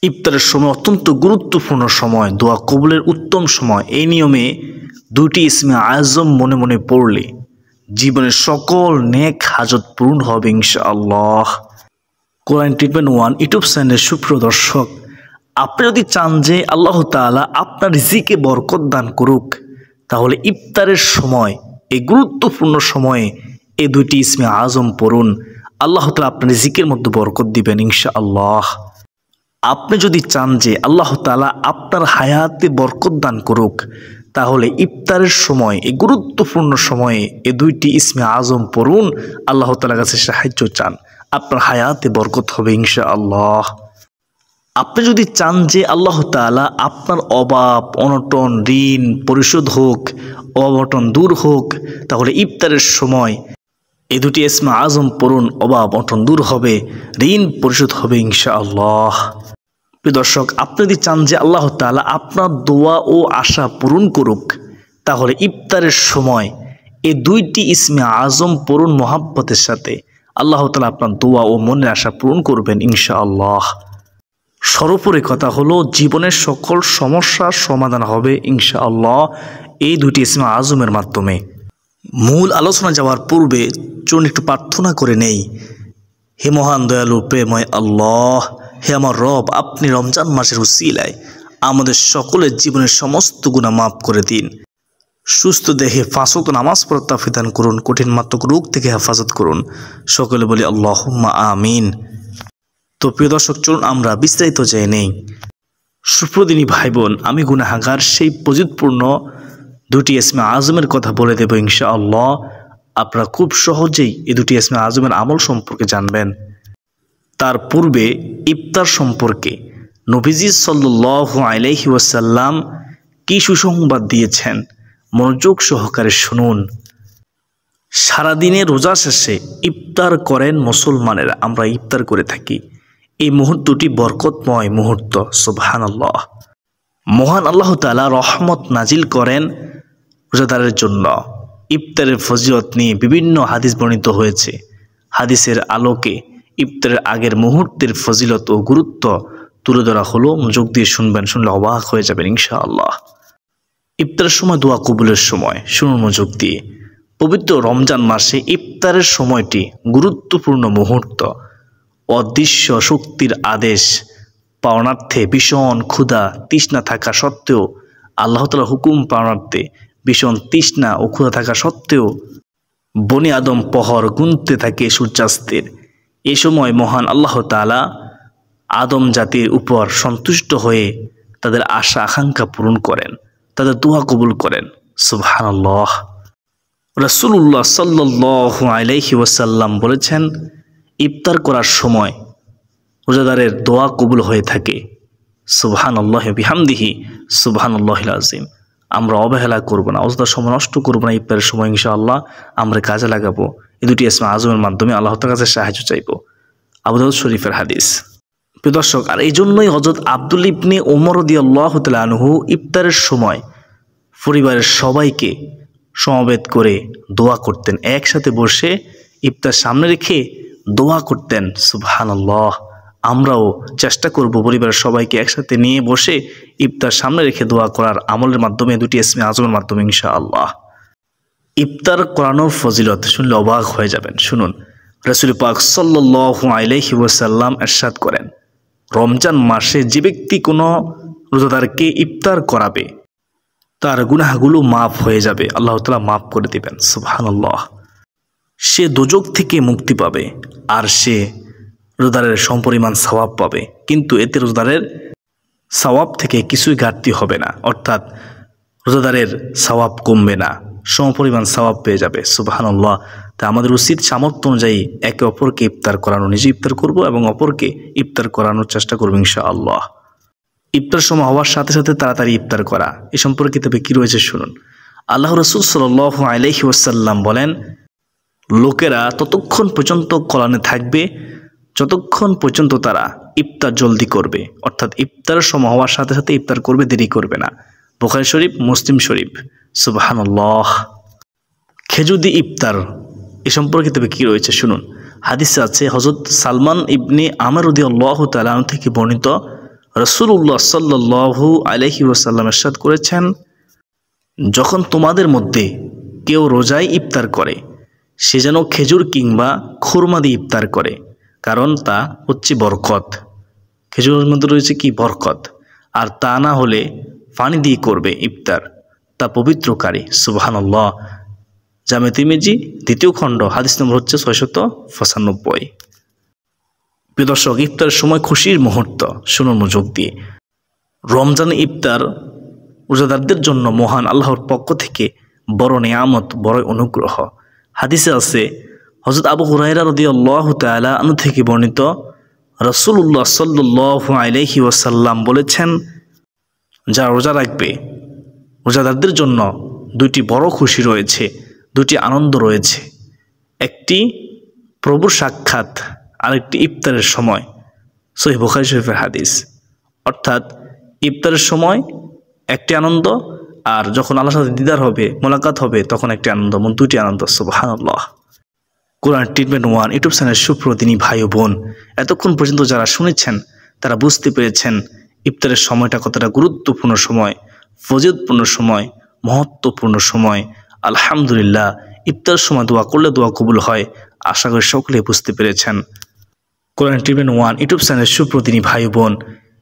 ইফতারের সময় অত্যন্ত গুরুত্বপূর্ণ সময়, দোয়া কবুলের উত্তম সময়। এই নিয়মে দুইটি ইসমে আজম মনে মনে পড়লে জীবনের সকল নেক হাজত পূরণ হবে ইনশাআল্লাহ। কোরআন ট্রিটমেন্ট 1 ইউটিউব চ্যানেলের সুপ্রিয় দর্শক, আপনি যদি চান যে আল্লাহ তাআলা আপনার রিজিকে বরকত দান করুক, তাহলে ইফতারের সময়, এই গুরুত্বপূর্ণ সময়ে এই দুইটি ইসমে আজম পড়ুন। আল্লাহ তাআলা আপনার রিজিকের মধ্যে বরকত দিবেন ইনশাআল্লাহ। আপনি যদি চান যে আল্লাহ তাআলা আপনার হায়াতে বরকত দান করুক, তাহলে ইফতারের সময়, এই গুরুত্বপূর্ণ সময়ে এই দুইটি ইসমে আজম পড়ুন। আল্লাহ তাআলার কাছে সাহায্য চান, আপনার হায়াতে বরকত হবে ইনশাআল্লাহ। আপনি যদি চান যে আল্লাহ তাআলা আপনার অভাব অনটন ঋণ পরিশোধ হোক, অবটন দূর হোক, তাহলে ইফতারের সময় এই দুটি ইসমে আজম পড়ুন। অভাব অনটন দূর হবে, ঋণ পরিশোধ হবে ইনশাআল্লাহ। প্রিয় দর্শক, আপনি যদি চান যে আল্লাহ তাআলা আপনার দোয়া ও আশা পূরণ করুক, তাহলে ইফতারের সময় এই দুইটি ইসমে আজম পড়ুন মহাব্বতের সাথে। আল্লাহ তাআলা আপনার দোয়া ও মনের আশা পূরণ করবেন ইনশাআল্লাহ। সর্বোপরি কথা হলো, জীবনের সকল সমস্যার সমাধান হবে ইনশাআল্লাহ এই দুটি ইসমে আজমের মাধ্যমে। মূল আলোচনা যাওয়ার পূর্বে চলুন একটু প্রার্থনা করে নেই। হে মহান দয়ালু প্রেমময় আল্লাহ, হে আমার রব, আপনি রমজান মাসের উসিলায় আমাদের সকলের জীবনের সমস্ত গুনাহ মাফ করে দিন। সুস্থ দেহে 5 ওয়াক্ত নামাজ পড়ার তৌফিক দান করুন, কঠিন মারাত্মক রোগ থেকে হেফাজত করুন। সকলে বলি আল্লাহুম্মা আমিন। তো প্রিয় দর্শক, চলুন আমরা বিস্তারিত জেনে নেই। সুপ্রদিনী ভাই বোন, আমি গুনাহগার, সেই ফজিলতপূর্ণ দুটি ইসমে আজমের কথা বলে দেব ইনশাআল্লাহ। আপনারা খুব সহজেই এই দুটি ইসমে আজমের আমল সম্পর্কে জানবেন। তার পূর্বে ইফতার সম্পর্কে নবীজি সাল্লাল্লাহু আলাইহি ওয়াসাল্লাম কি সুসংবাদ দিয়েছেন, মনোযোগ সহকারে শুনুন। সারাদিনে রোজা শেষে ইফতার করেন মুসলমানেরা, আমরা ইফতার করে থাকি। এই মুহূর্তটি বরকতময় মুহূর্ত, সুবহানাল্লাহ। মহান আল্লাহ তাআলা রহমত নাজিল করেন রোজাদারের জন্য। ইফতারের ফজিলত নিয়ে বিভিন্ন হাদিস বর্ণিত হয়েছে। হাদিসের আলোকে ইফতারের আগের মুহূর্তের ফজিলত ও গুরুত্ব তুলে ধরা হলো। মনোযোগ দিয়ে শুনবেন, শুনলে অবাক হয়ে যাবেন ইনশাআল্লাহ। ইফতারের সময় দোয়া কবুলের সময়, শুনুন মনোযোগ দিয়ে। পবিত্র রমজান মাসে ইফতারের সময়টি গুরুত্বপূর্ণ মুহূর্ত। অদৃশ্য শক্তির আদেশ পাওনার্থে ভীষণ ক্ষুধা তৃষ্ণা থাকা সত্ত্বেও, আল্লাহ তাআলার হুকুম পাওনার্থে ভীষণ তৃষ্ণা ও ক্ষুধা থাকা সত্ত্বেও বনি আদম প্রহর গুনতে থাকে সূর্যাস্তের। এ সময় মহান আল্লাহ তাআলা আদম জাতির উপর সন্তুষ্ট হয়ে তাদের আশা আকাঙ্ক্ষা পূরণ করেন, তাদের দোয়া কবুল করেন। সুবহানাল্লাহ। রাসূলুল্লাহ সাল্লাল্লাহু আলাইহি ওয়াসাল্লাম বলেছেন, ইফতার করার সময় রোজাদারের দোয়া কবুল হয়ে থাকে। সুবহানাল্লাহি বিহামদিহি সুবহানাল্লাহিল আযীম। আমরা অবহেলা করব না, অযথা সময় নষ্ট করব না। ইফতারের সময় ইনশাআল্লাহ আমরা কাজে লাগাবো। এই দুটি ইসমে আজমের মাধ্যমে আল্লাহ তাআলার কাছে সাহায্য চাইব। আবু দাউদ শরীফের হাদিস। প্রিয় দর্শক, আর এই জন্যই হযরত আব্দুল ইবনে ওমর রাদিয়াল্লাহু তাআলা আনহু ইফতারের সময় পরিবারের সবাইকে সমবেত করে দোয়া করতেন। একসাথে বসে ইফতার সামনে রেখে দোয়া করতেন। সুবহানাল্লাহ। আমরাও চেষ্টা করব পরিবারের সবাইকে একসাথে নিয়ে বসে ইফতার সামনে রেখে দোয়া করার আমলের মাধ্যমে, দুটি ইসমে আজমের মাধ্যমে ইনশাআল্লাহ। ইফতার করানোর ফজিলত শুনলে অবাক হয়ে যাবেন। শুনুন, রাসূল পাক সাল্লাল্লাহু আলাইহি ওয়াসাল্লাম ইরশাদ করেন, রমজান মাসে যে ব্যক্তি কোনো রোজাদারকে ইফতার করাবে, তার গুনাহগুলো মাফ হয়ে যাবে, আল্লাহ তাআলা মাফ করে দিবেন। সুবহানাল্লাহ। সে দোজখ থেকে মুক্তি পাবে, আর সে রোজাদারের সমপরিমাণ সওয়াব পাবে। কিন্তু এতে রোজাদারের সওয়াব থেকে কিছুই ঘাটতি হবে না, অর্থাৎ রোজাদারের সওয়াব কমবে না, সমপরিমাণ সওয়াব পেয়ে যাবে। সুবহানাল্লাহ। তা আমাদের উচিত সামর্থ্য অনুযায়ী একে অপরকে ইফতার করানো, নিজে ইফতার করব এবং অপরকে ইফতার করানোর চেষ্টা করব ইনশাআল্লাহ। ইফতার সময় হওয়ার সাথে সাথে তাড়াতাড়ি ইফতার করা, এ সম্পর্কে তবে কী রয়েছে শুনুন। আল্লাহ রাসূল সাল্লাল্লাহু আলাইহি ওয়াসাল্লাম বলেন, লোকেরা ততক্ষণ পর্যন্ত কল্যাণে থাকবে যতক্ষণ পর্যন্ত তারা ইফতার জলদি করবে, অর্থাৎ ইফতারের সময় হওয়ার সাথে সাথে ইফতার করবে, দেরি করবে না। বুখারী শরীফ, মুসলিম শরীফ। সুবহানাল্লাহ। খেজুর দিয়ে ইফতার, এ সম্পর্কে তবে কী রয়েছে শুনুন। হাদিসে আছে, হযরত সালমান ইবনে আমর রাদিয়াল্লাহু তাআলা আনহু থেকে বর্ণিত, রাসূলুল্লাহ সাল্লাল্লাহু আলাইহি ওয়াসাল্লাম ইরশাদ করেছেন, যখন তোমাদের মধ্যে কেউ রোজায় ইফতার করে সে যেন খেজুর কিংবা খুরমা দিয়ে ইফতার করে, কারণ তা হচ্ছে বরকত। খেজুরের মধ্যে রয়েছে কি? বরকত। আর তা না হলে পানি দিয়ে করবে ইফতার, তা পবিত্রকারী। সুবহানাল্লাহ। জামে তিরমিজি 2য় খণ্ড, হাদিস নম্বর হচ্ছে 695। প্রিয় দর্শক, ইফতারের সময় খুশির মুহূর্ত। শুনুন মনোযোগ দিয়ে। রমজান ইফতার রোজাদারদের জন্য মহান আল্লাহর পক্ষ থেকে বড় নেয়ামত, বড় অনুগ্রহ। হাদিসে আছে, হযরত আবু হুরায়রা রাদিয়াল্লাহু তাআলা আনহু থেকে বর্ণিত, রাসূলুল্লাহ সাল্লাল্লাহু আলাইহি ওয়াসাল্লাম বলেছেন, যারা রোজা রাখবে রোজাদারদের জন্য 2টি বড় খুশি রয়েছে, 2টি আনন্দ রয়েছে। একটি প্রভুর সাক্ষাৎ, আরেকটি ইফতারের সময়। সহিহ বুখারী শরীফের হাদিস। অর্থাৎ ইফতারের সময় একটি আনন্দ, আর যখন আল্লাহর সাথে দিদার হবে, মোলাকাত হবে, তখন একটি আনন্দ। 2টি আনন্দ। সুবহানাল্লাহ। কোরআন ট্রিটমেন্ট 1 ইউটিউব চ্যানেলের সুপ্রদিনী ভাই ও বোন, এতক্ষণ পর্যন্ত যারা শুনেছেন তারা বুঝতে পেরেছেন ইফতারের সময়টা কতটা গুরুত্বপূর্ণ সময়, ফজিলতপূর্ণ সময়, মহত্বপূর্ণ সময়। আলহামদুলিল্লাহ, ইফতারের সময় দোয়া করলে দোয়া কবুল হয়। আশা করি সকলেই বুঝতে পেরেছেন। কোরআন ট্রিটমেন্ট 1 ইউটিউব চ্যানেলের সুপ্রদিনী ভাই ও বোন,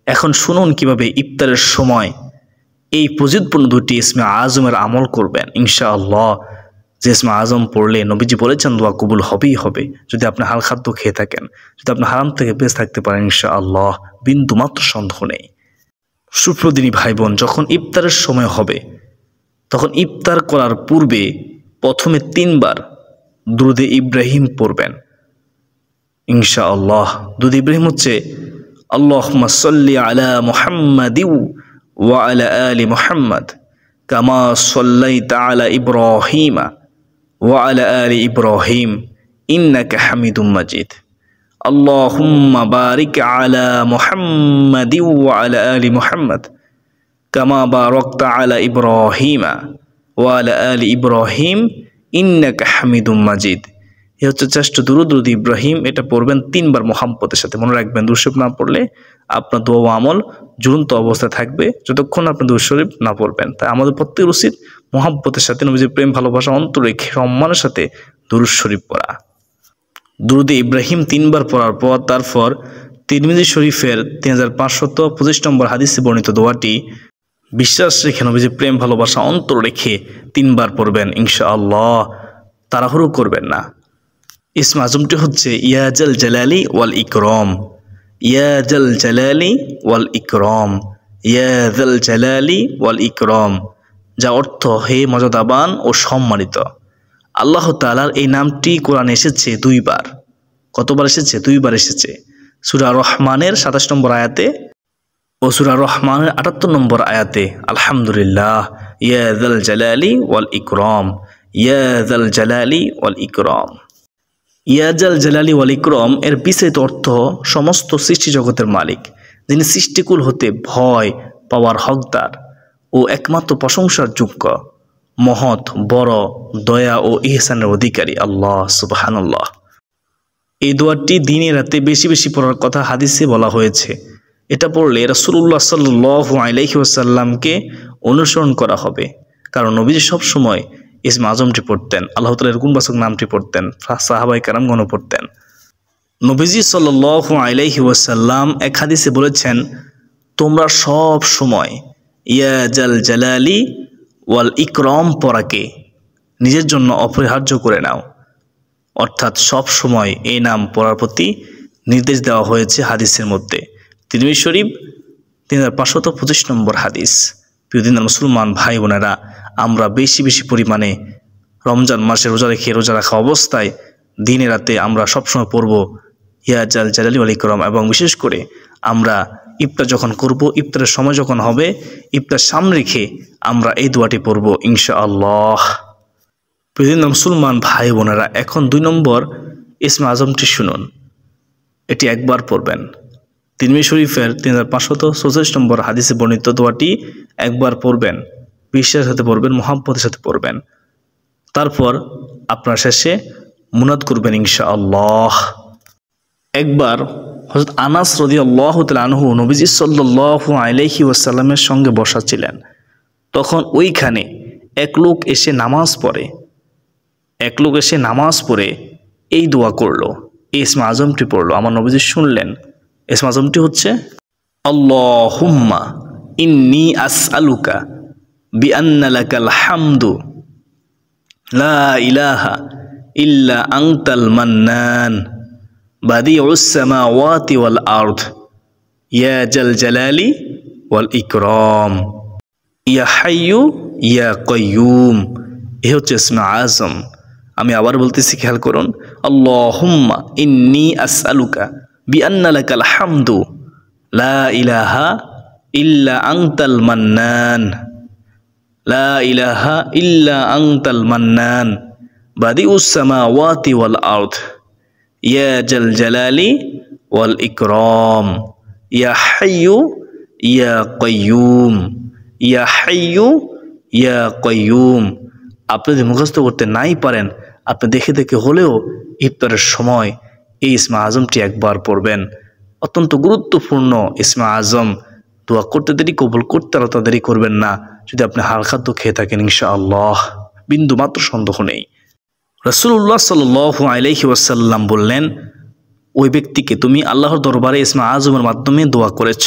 এখন শুনুন কিভাবে ইফতারের সময় এই ফজিলতপূর্ণ 2টি ইসমে আজমের আমল করবেন ইনশাআল্লাহ। যে ইসমে আজম পড়লে নবীজি বলেছেন দোয়া কবুল হবেই হবে, যদি আপনি হাল খাদ্য খেয়ে থাকেন, যদি আপনি হারাম থেকে বেঁচে থাকতে পারেন ইনশাআল্লাহ, বিন্দুমাত্র সন্দেহ নেই। সুপ্রদিনী ভাই বোন, যখন ইফতারের সময় হবে তখন ইফতার করার পূর্বে প্রথমে 3 বার দুরূদে ইব্রাহিম পড়বেন ইনশাআল্লাহ। দুরূদে ইব্রাহিম হচ্ছে, আল্লাহুম্মা সাল্লি আলা মুহাম্মাদিন ওয়া আলা আলি মুহাম্মাদ কামা সাল্লাইতা আলা ইব্রাহিমা ওয়া আলা আলি ইব্রাহিম ইন্নাকা হামিদুম মাজিদ। আল্লাহুম্মা বারিক আলা মুহাম্মাদিন ওয়া আলা আলি মুহাম্মাদ কামা বারাকতা আলা ইব্রাহিমা ওয়া আলা আলি ইব্রাহিম ইন্নাকা হামিদুম মাজিদ। এ হচ্ছে শ্রেষ্ঠ দুরূদ, দুরূদ ইব্রাহিম। এটা পড়বেন 3 বার মুহাম্মদের সাথে। মনে রাখবেন, দুরূদ শরীফ না পড়লে আপনার দোয়া ও আমল ঝুলন্ত অবস্থায় থাকবে যতক্ষণ আপনি দুরূদ শরীফ না পড়বেন। তাই আমাদের প্রত্যেকের উচিত মুহাম্মদের সাথে, নবীজির প্রেম ভালোবাসা অন্তর রেখে সম্মানের সাথে দুরূদ শরীফ পড়া। দুরূদে ইব্রাহিম 3 বার পড়ার পর তারপর তিরমিজি শরীফের 3525 নম্বর হাদিসে বর্ণিত দোয়াটি বিশ্বাস রেখে, নবীজির প্রেম ভালোবাসা অন্তর রেখে 3 বার পড়বেন ইনশাআল্লাহ। তাড়াহুড়ো করবেন না। ইসমে আজমটি হচ্ছে ইয়া জাল জালালি ওয়াল ইকরাম, ইয়া জাল জালালি ওয়াল ইকরাম, ইয়া জাল জালালি ওয়াল ইকরাম, যা অর্থ হে মর্যাদাবান ও সম্মানিত। আল্লাহ তাআলার এই নামটি কোরআনে এসেছে 2 বার। কতবার এসেছে? 2 বার এসেছে। সূরা রহমানের 27 নম্বর আয়াতে ও সূরা রহমানের 78 নম্বর আয়াতে। আলহামদুলিল্লাহ। ইয়া জাল জালালি ওয়াল ইকরাম, ইয়া জাল জালালি ওয়াল ইকরাম। ইয়া জাল জালালি ওয়াল ইকরাম এর বিশেষ অর্থ সমস্ত সৃষ্টি জগতের মালিক, যিনি সৃষ্টিকুল হতে ভয় পাওয়ার হকদার ও একমাত্র প্রশংসার যোগ্য, মহৎ, বড়, দয়া ও ইহসানের অধিকারী আল্লাহ। সুবহানাল্লাহ। এই দোয়াটি দিনে রাতে বেশি বেশি পড়ার কথা হাদিসে বলা হয়েছে। এটা পড়লে রাসূলুল্লাহ সাল্লাল্লাহু আলাইহি ওয়াসাল্লামকে অনুসরণ করা হবে, কারণ নবীজি সবসময় ইসমে আজমটি পড়তেন, আল্লাহ তাআলার গুণবাচক নামটি পড়তেন, সাহাবায়ে কেরামগণও পড়তেন। নবীজি সাল্লাল্লাহু আলাইহি ওয়াসাল্লাম এক হাদিসে বলেছেন, তোমরা সব সময় ইয়া জাল জালালি ওয়াল ইকরাম পড়াকে নিজের জন্য অপরিহার্য করে নাও। অর্থাৎ সব সময় এই নাম পড়ার প্রতি নির্দেশ দেওয়া হয়েছে হাদিসের মধ্যে। তিরমিজি শরীফ 3525 নম্বর হাদিস। প্রিয় দিনদার মুসলমান ভাই বোনেরা, আমরা বেশি বেশি পরিমাণে রমজান মাসে রোজা রাখা অবস্থায় দিনে রাতে আমরা সবসময় পড়ব ইয়া জাল জালালি ওয়াল ইকরাম, এবং বিশেষ করে আমরা ইফতার যখন করব, ইফতারের সময় যখন হবে, ইফতার সামনে রেখে আমরা এই দোয়াটি পড়ব ইনশাআল্লাহ। প্রিয় দিনদার মুসলমান ভাই বোনেরা, এখন 2 নম্বর ইসমে আজমটি শুনুন। এটি একবার পড়বেন। তিরমিজি শরীফের 3546 নম্বর হাদিসে বর্ণিত দোয়াটি একবার পড়বেন, বিশ্বাসের সাথে পড়বেন, মুহাব্বতের সাথে পড়বেন। তারপর আপনার শেষে মুনাত করবেন ইনশাআল্লাহ। একবার হযরত আনাস রাদিয়াল্লাহু তাআলা আনহু নবীজি সাল্লাল্লাহু আলাইহি ওয়াসাল্লামের সঙ্গে বসা ছিলেন। তখন ওইখানে এক লোক এসে নামাজ পড়ে এই দোয়া করলো, এই ইসমে আজমটি পড়লো। আমার নবীজি শুনলেন। ইসমে আজমটি হচ্ছে আল্লাহুম্মা ইন্নী আসআলুকা বিআন্না লাকাল হামদু লা ইলাহা ইল্লা আনতাল মান্নান বাদিউস সামাওয়াতি ওয়াল আরদ ইয়া জাল জালালি ওয়াল ইকরাম ইয়া হাইয়ু ইয়া কাইয়ুম। এ হচ্ছে ইসমে আজম। আমি আবার বলতেছি, খেয়াল করুন। আল্লাহুম্মা ইন্নী আসআলুকা বিআন্না লাকাল হামদু লা ইলাহা ইল্লা আনতাল মান্নান লা ইলাহা ইল্লা আনতাল মান্নান বাদিউস সামাওয়াতি ওয়াল আরদ ইয়া জাল জালালি ওয়াল ইকরাম ইয়া হাইয়ু ইয়া কাইয়ুম ইয়া হাইয়ু ইয়া কাইয়ুম। আপনি যদি মুখস্থ করতে নাই পারেন, আপনি দেখে দেখে হলেও ইফতারের সময় এই ইসমে আজমটি একবার পড়বেন। অত্যন্ত গুরুত্বপূর্ণ ইসমে আজম। দোয়া করতে দেরি, কবুল করতে আর দেরি করবেন না যদি আপনি হালকা খাদ্য খেয়ে থাকেন, ইনশাআল্লাহ বিন্দু মাত্র সন্দেহ নেই। রাসূলুল্লাহ সাল্লাল্লাহু আলাইহি ওয়াসাল্লাম বললেন, ওই ব্যক্তিকে তুমি আল্লাহর দরবারে ইসমে আজমের মাধ্যমে দোয়া করেছ,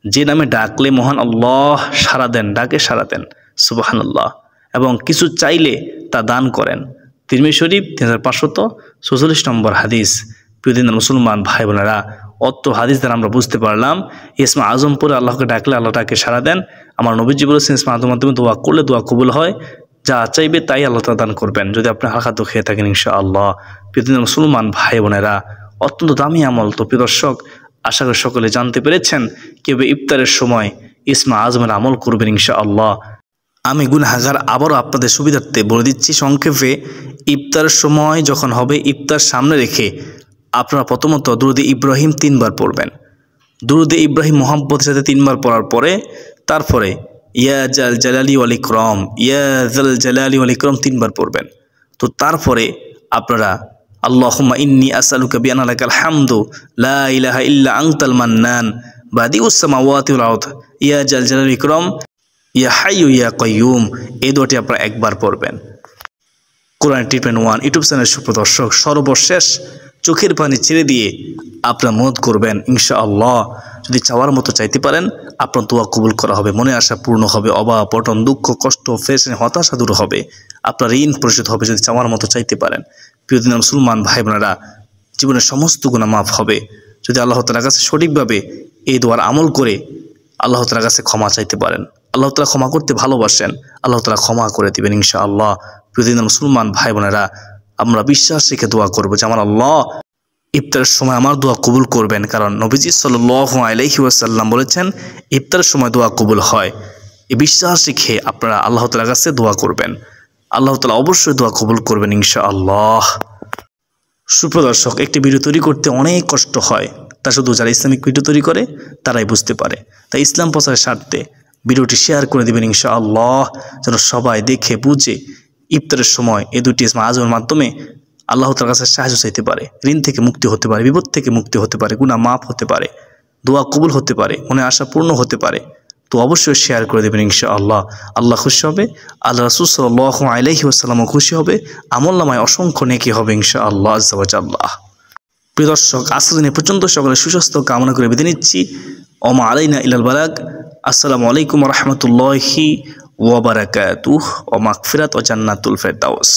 যে নামে ডাকলে মহান আল্লাহ সাড়া দেন, ডাকে সাড়া দেন, সুবহানাল্লাহ, এবং কিছু চাইলে তা দান করেন। তিরমিজি শরীফ 3546 নম্বর হাদিস। প্রিয়দিন মুসলমান ভাই বোনেরা, অত্র হাদিস দ্বারা আমরা বুঝতে পারলাম ইসমে আজম পরে আল্লাহকে ডাকলে আল্লাহ ডাকে সাড়া দেন। আমার নবীজি বলেছেন ইসমে আজমের মাধ্যমে দোয়া করলে দোয়া কবুল হয়, যা চাইবে তাই আল্লাহ তাআলা দান করবেন যদি আপনি হালকা খাদ্য খেয়ে থাকেন, ইনশাআল্লাহ। প্রিয়দিন মুসলমান ভাই বোনেরা, অত্যন্ত দামি আমল। তো প্রিয় দর্শক, আশা করি সকলে জানতে পেরেছেন কিভাবে ইফতারের সময় ইসমে আজমের আমল করবেন, ইনশাআল্লাহ। আমি গুনাহগার আবারও আপনাদের সুবিধার্থে বলে দিচ্ছি সংক্ষেপে। ইফতারের সময় যখন হবে, ইফতার সামনে রেখে আপনারা প্রথমত দুরূদে ইব্রাহিম 3 বার পড়বেন। দুরূদে ইব্রাহিম মোহাম্মদের সাথে 3 বার পড়ার পরে তারপরে ইয়া জাল জালালি ওয়াল ইকরাম, ইয়া জাল জালালি ওয়াল ইকরাম 3 বার পড়বেন। তো তারপরে আপনারা আল্লাহুম্মা ইন্নী আসআলুকা বিআন্না লাকাল হামদু লা ইলাহা ইল্লা আনতাল মান্নান বাদিউস সামাওয়াতি ওয়াল আরদ ইয়া জাল জালালি ওয়াল ইকরাম ইয়া হাইয়ু ইয়া কাইয়ুম। এই দোয়াটি আপনারা একবার পড়বেন। কোরআন ট্রিটমেন্ট 1 ইউটিউব চ্যানেল সুপ্রদর্শক, সর্বশেষ চোখের পানি ছেড়ে দিয়ে আপনারা মত করবেন, ইনশাআল্লাহ। যদি চাওয়ার মতো চাইতে পারেন, আপনার দোয়া কবুল করা হবে, মনে আশা পূর্ণ হবে, অভাব অনটন দুঃখ কষ্ট পেরেশানি হতাশা দূর হবে, আপনার ঋণ পরিশোধ হবে যদি চাওয়ার মতো চাইতে পারেন। প্রিয়দিন মুসলমান ভাই বোনেরা, জীবনের সমস্ত গুনাহ মাফ হবে যদি আল্লাহ তাআলার কাছে সঠিকভাবে এই দোয়ার আমল করে আল্লাহ তাআলার কাছে ক্ষমা চাইতে পারেন। আল্লাহ তাআলা ক্ষমা করতে ভালোবাসেন, আল্লাহ তাআলা ক্ষমা করে দিবেন, ইনশাআল্লাহ। প্রিয়দিন মুসলমান ভাই বোনেরা, আমরা বিশ্বাস রেখে দোয়া করবো যে আমার আল্লাহ ইফতারের সময় আমার দোয়া কবুল করবেন, কারণ নবীজি সাল্লাল্লাহু আলাইহি ওয়াসাল্লাম বলেছেন ইফতারের সময় দোয়া কবুল হয়। এই বিশ্বাস রেখে আপনারা আল্লাহ তাআলার কাছে দোয়া করবেন, আল্লাহ তাআলা অবশ্যই দোয়া কবুল করবেন, ইনশাআল্লাহ। সুপ্রদর্শক, একটি ভিডিও তৈরি করতে অনেক কষ্ট হয়, তা শুধু যারা ইসলামিক ভিডিও তৈরি করে তারাই বুঝতে পারে। তাই ইসলাম প্রচারের স্বার্থে ভিডিওটি শেয়ার করে দিবেন, ইনশাআল্লাহ, যেন সবাই দেখে বুঝে ইফতারের সময় এই দুটি ইসমে আজমের মাধ্যমে আল্লাহ তাআলার কাছে সাহায্য চাইতে পারে, ঋণ থেকে মুক্তি হতে পারে, বিপদ থেকে মুক্তি হতে পারে, গুনাহ মাফ হতে পারে, দোয়া কবুল হতে পারে, মনে আশা পূর্ণ হতে পারে। তো অবশ্যই শেয়ার করে দেবেন, ইনশাআল্লাহ। আল্লাহ খুশি হবে, আল্লাহ রাসূল সাল্লাল্লাহু আলাইহি ওয়াসাল্লামও খুশি হবে, আমলনামায় অসংখ্য নেকি হবে, ইনশাআল্লাহ আযজা ওয়া জাল্লাহ। প্রিয় দর্শক, আজকের দিনে পর্যন্ত সকলের সুস্বাস্থ্য কামনা করে বিদায় নিচ্ছি। ওমা আলাইনা ইলাল বালাগ। আসসালামু আলাইকুম ওয়া রাহমাতুল্লাহি ওয়া বারাকাতুহু ওয়া মাগফিরাত ওয়া জান্নাতুল ফিরদাউস।